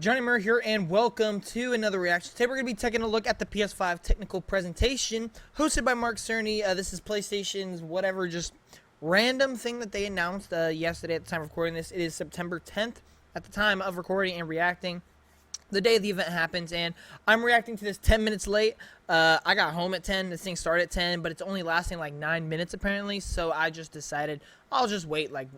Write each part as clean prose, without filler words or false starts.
Johnny Murray here, and welcome to another reaction. Today we're going to be taking a look at the PS5 technical presentation hosted by Mark Cerny. This is PlayStation's whatever, just random thing that they announced yesterday at the time of recording this. It is September 10th at the time of recording and reacting. The day the event happens, and I'm reacting to this 10 minutes late. I got home at 10. This thing started at 10, but it's only lasting like 9 minutes apparently, so I just decided I'll just wait like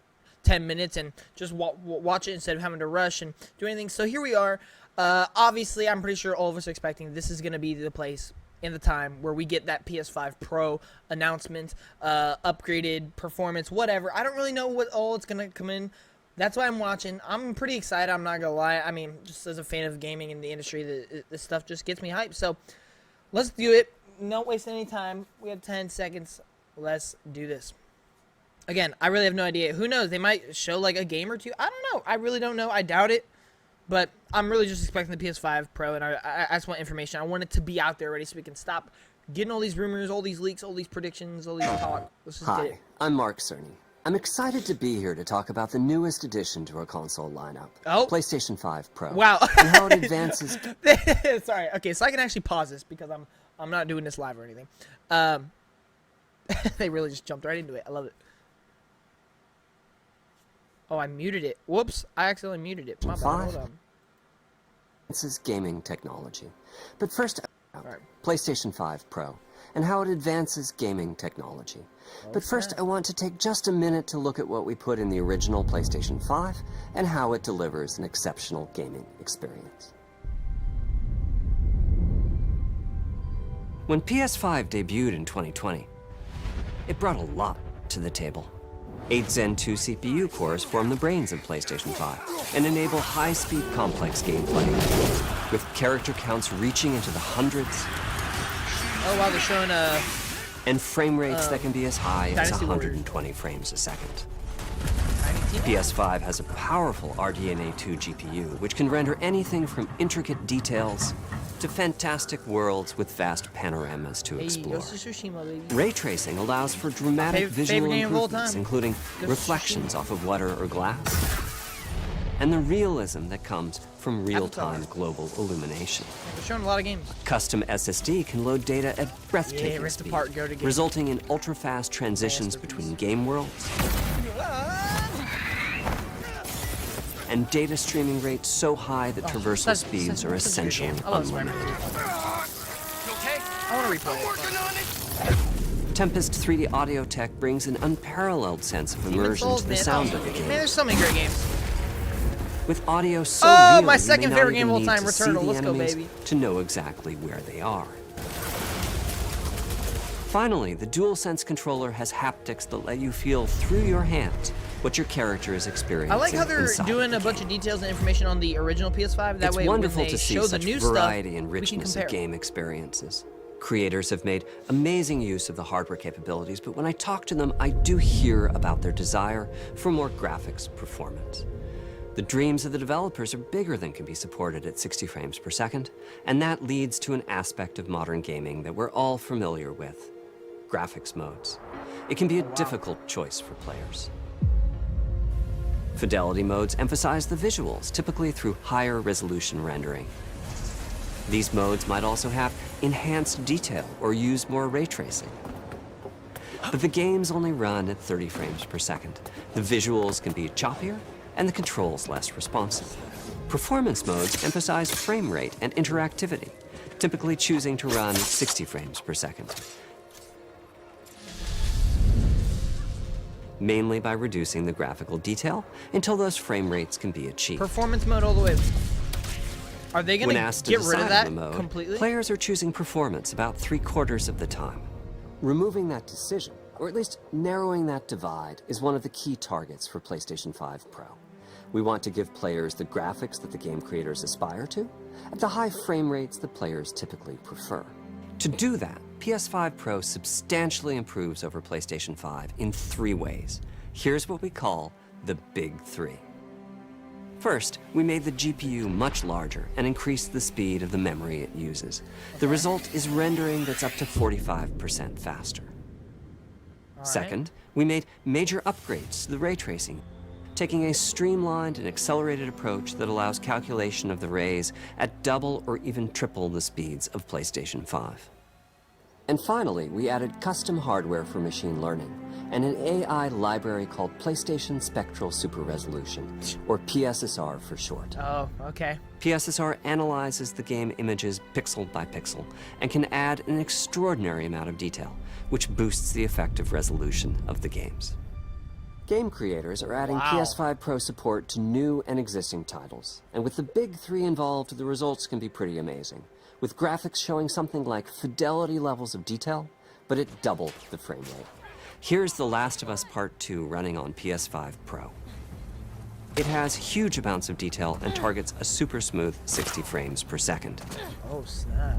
10 minutes and just watch it instead of having to rush and do anything. So here we are. Obviously, I'm pretty sure all of us are expecting this is going to be the place in the time where we get that PS5 Pro announcement, upgraded performance, whatever. I don't really know what all it's going to come in. That's why I'm watching. I'm pretty excited. I'm not going to lie. I mean, just as a fan of gaming in the industry, this stuff just gets me hyped. So let's do it. Don't waste any time. We have 10 seconds. Let's do this. Again, I really have no idea. Who knows? They might show like a game or two. I don't know. I really don't know. I doubt it. But I'm really just expecting the PS5 Pro, and I just want information. I want it to be out there already so we can stop getting all these rumors, all these leaks, all these predictions, all these talk. Let's just get it. Hi, I'm Mark Cerny. I'm excited to be here to talk about the newest addition to our console lineup, PlayStation 5 Pro. Wow. And how it advances... Sorry. Okay, so I can actually pause this because I'm not doing this live or anything. They really just jumped right into it. I love it. Oh, I muted it. Whoops, I accidentally muted it. My bad. Hold on. This is gaming technology. But first, PlayStation 5 Pro, and how it advances gaming technology. Okay. But first, I want to take just a minute to look at what we put in the original PlayStation 5 and how it delivers an exceptional gaming experience. When PS5 debuted in 2020, it brought a lot to the table. 8 Zen 2 CPU cores form the brains of PlayStation 5 and enable high-speed, complex gameplay, with character counts reaching into the hundreds. Oh wow, they're showing and frame rates that can be as high as Dynasty 120 frames a second. PS5 has a powerful RDNA 2 GPU, which can render anything from intricate details to fantastic worlds with vast panoramas to explore. Ray tracing allows for dramatic visual improvements, including reflections off of water or glass, and the realism that comes from real-time global illumination. They're showing a lot of games. Custom SSD can load data at breathtaking speed, resulting in ultra-fast transitions between game worlds, and data streaming rates so high that traversal speeds are essentially unlimited. I want to replay it. Tempest 3D audio tech brings an unparalleled sense of immersion to the sound of the game. Man, there's so many great games. With audio so real, my second favorite game of all time, Returnal. Let's go, baby. To know exactly where they are. Finally, the DualSense controller has haptics that let you feel through your hands what your character is experiencing. I like how they're doing a bunch of details and information on the original PS5. That way, when they show the new stuff, variety and richness of game experiences. Creators have made amazing use of the hardware capabilities, but when I talk to them, I do hear about their desire for more graphics performance. The dreams of the developers are bigger than can be supported at 60 frames per second, and that leads to an aspect of modern gaming that we're all familiar with: graphics modes. It can be a difficult choice for players. Fidelity modes emphasize the visuals, typically through higher resolution rendering. These modes might also have enhanced detail or use more ray tracing. But the games only run at 30 frames per second. The visuals can be choppier, and the controls less responsive. Performance modes emphasize frame rate and interactivity, typically choosing to run at 60 frames per second, mainly by reducing the graphical detail until those frame rates can be achieved. Performance mode all the way. Are they going to get rid of that completely? Players are choosing performance about 3/4 of the time. Removing that decision, or at least narrowing that divide, is one of the key targets for PlayStation 5 Pro. We want to give players the graphics that the game creators aspire to, at the high frame rates that players typically prefer. To do that, PS5 Pro substantially improves over PlayStation 5 in 3 ways. Here's what we call the Big 3. First, we made the GPU much larger and increased the speed of the memory it uses. The result is rendering that's up to 45% faster. Second, we made major upgrades to the ray tracing. taking a streamlined and accelerated approach that allows calculation of the rays at double or even triple the speeds of PlayStation 5. And finally, we added custom hardware for machine learning and an AI library called PlayStation Spectral Super Resolution, or PSSR for short. Oh, okay. PSSR analyzes the game images pixel by pixel and can add an extraordinary amount of detail, which boosts the effective resolution of the games. Game creators are adding PS5 Pro support to new and existing titles, and with the big three involved, the results can be pretty amazing, with graphics showing something like fidelity levels of detail, but at double the frame rate. Here's The Last of Us Part 2 running on PS5 Pro. It has huge amounts of detail and targets a super smooth 60 frames per second. Oh, snap.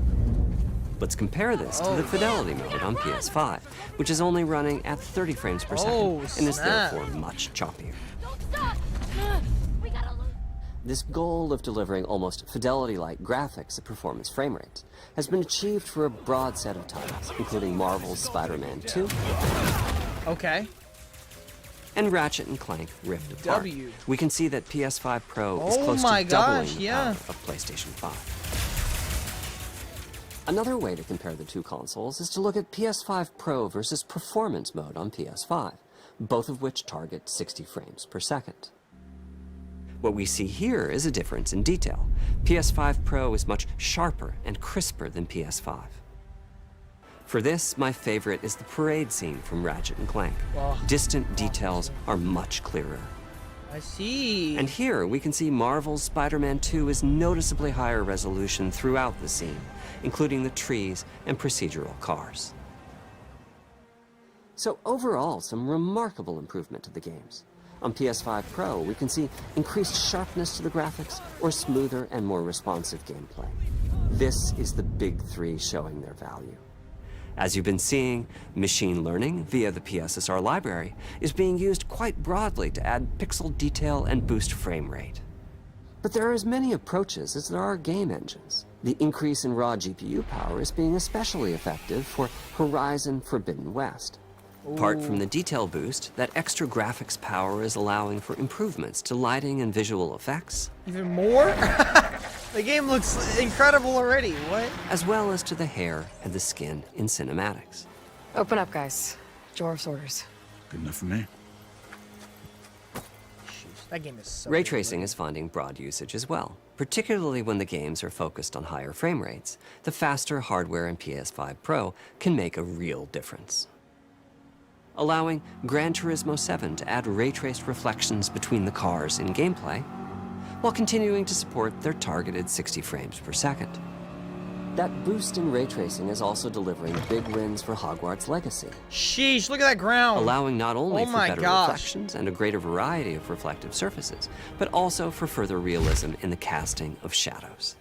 Let's compare this to the fidelity mode on PS5, which is only running at 30 frames per second and is therefore much choppier. This goal of delivering almost fidelity-like graphics at performance frame rates has been achieved for a broad set of titles, including Marvel's Spider-Man 2 Okay. and Ratchet & Clank Rift Apart. We can see that PS5 Pro is Oh close my to doubling gosh, the power of PlayStation 5. Another way to compare the two consoles is to look at PS5 Pro versus Performance mode on PS5, both of which target 60 frames per second. What we see here is a difference in detail. PS5 Pro is much sharper and crisper than PS5. For this, my favorite is the parade scene from Ratchet & Clank. Distant details are much clearer. I see. And here we can see Marvel's Spider-Man 2 is noticeably higher resolution throughout the scene, including the trees and procedural cars. So overall, some remarkable improvement to the games. On PS5 Pro, we can see increased sharpness to the graphics or smoother and more responsive gameplay. This is the big three showing their value. As you've been seeing, machine learning via the PSSR library is being used quite broadly to add pixel detail and boost frame rate. But there are as many approaches as there are game engines. The increase in raw GPU power is being especially effective for Horizon Forbidden West. Apart from the detail boost, that extra graphics power is allowing for improvements to lighting and visual effects. Even more? The game looks incredible already. What? As well as to the hair and the skin in cinematics. Open up, guys. Jor's orders. Good enough for me. That game is so Ray good. tracing is finding broad usage as well, particularly when the games are focused on higher frame rates. The faster hardware in PS5 Pro can make a real difference, allowing Gran Turismo 7 to add ray-traced reflections between the cars in gameplay, while continuing to support their targeted 60 frames per second. That boost in ray tracing is also delivering big wins for Hogwarts Legacy, Sheesh, look at that ground. allowing not only for my better gosh. reflections and a greater variety of reflective surfaces, but also for further realism in the casting of shadows.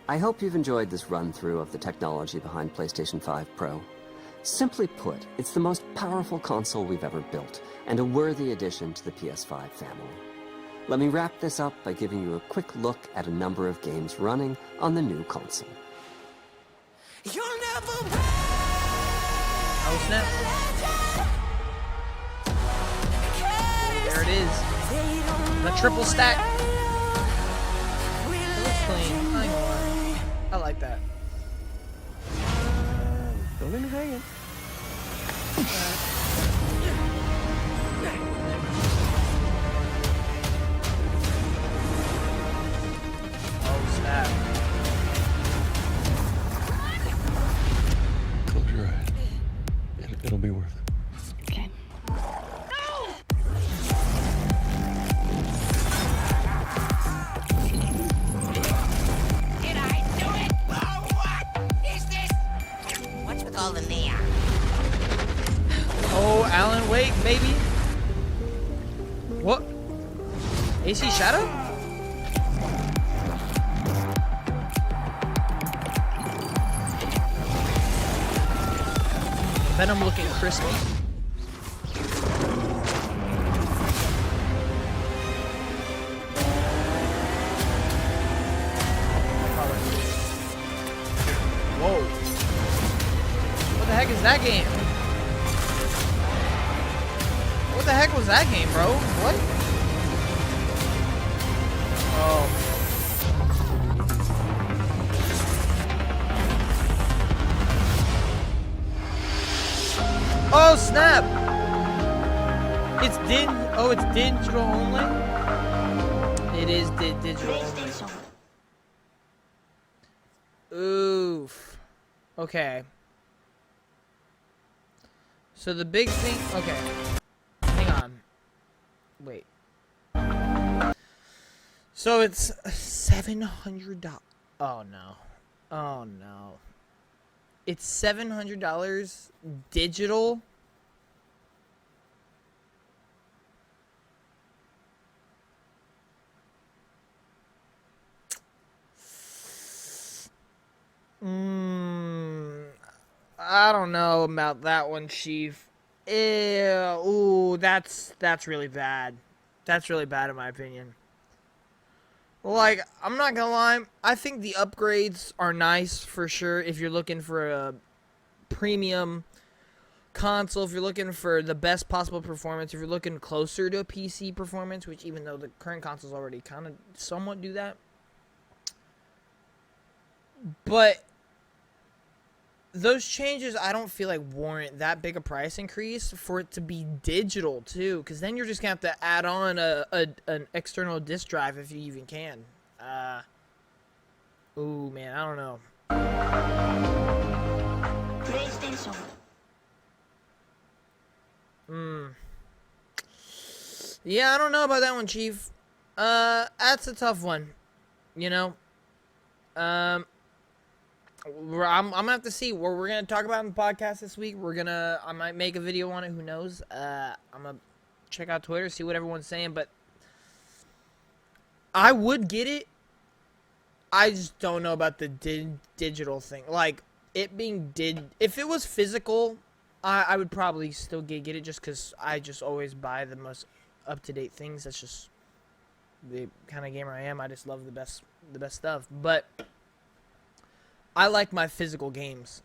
I hope you've enjoyed this run-through of the technology behind PlayStation 5 Pro. Simply put, it's the most powerful console we've ever built, and a worthy addition to the PS5 family. Let me wrap this up by giving you a quick look at a number of games running on the new console. Oh, snap. There it is. The triple stack. It looks clean. I ain't gonna lie. I like that. Don't let me hang it. Oh, snap. Close your eyes. It'll be worth it. Okay. Did I do it? Oh, what is this? What's with all the neon? Oh, Alan Wake, baby. What? AC Shadow? Venom looking crispy. Whoa. What the heck is that game? What the heck was that game, bro? What? Oh. Oh, snap! It's digital only? It is digital only. Oof. Okay. So the big thing... Okay. Hang on. Wait. So it's $700. Oh, no. Oh, no. It's $700 digital. I don't know about that one, Chief. Ew, ooh, that's really bad. That's really bad in my opinion. Like, I'm not gonna lie, I think the upgrades are nice for sure if you're looking for a premium console, if you're looking for the best possible performance, if you're looking closer to a PC performance, which even though the current consoles already kind of somewhat do that. But those changes, I don't feel like warrant that big a price increase for it to be digital too, because then you're just gonna have to add on an external disk drive if you even can. Ooh man, I don't know. PlayStation. Yeah, I don't know about that one, Chief. That's a tough one. You know. I'm gonna have to see what we're gonna talk about in the podcast this week. I might make a video on it. Who knows? I'm gonna check out Twitter, see what everyone's saying. But I would get it. I just don't know about the digital thing. Like it being if it was physical, I would probably still get it just because I just always buy the most up to date things. That's just the kind of gamer I am. I just love the best stuff. But I like my physical games,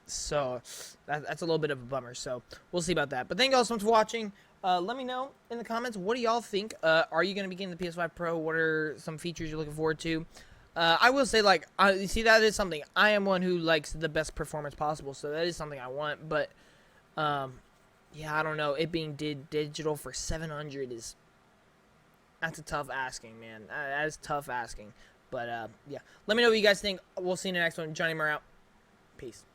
so that's a little bit of a bummer. So we'll see about that. But thank you all so much for watching. Let me know in the comments, what do y'all think? Are you going to be getting the PS5 Pro? What are some features you're looking forward to? I will say, like, you see, that is something. I am one who likes the best performance possible, so that is something I want. But, yeah, I don't know. It being digital for $700 that's a tough asking, man. That is tough asking. But, yeah. Let me know what you guys think. We'll see you in the next one. Johnny Murr out. Peace.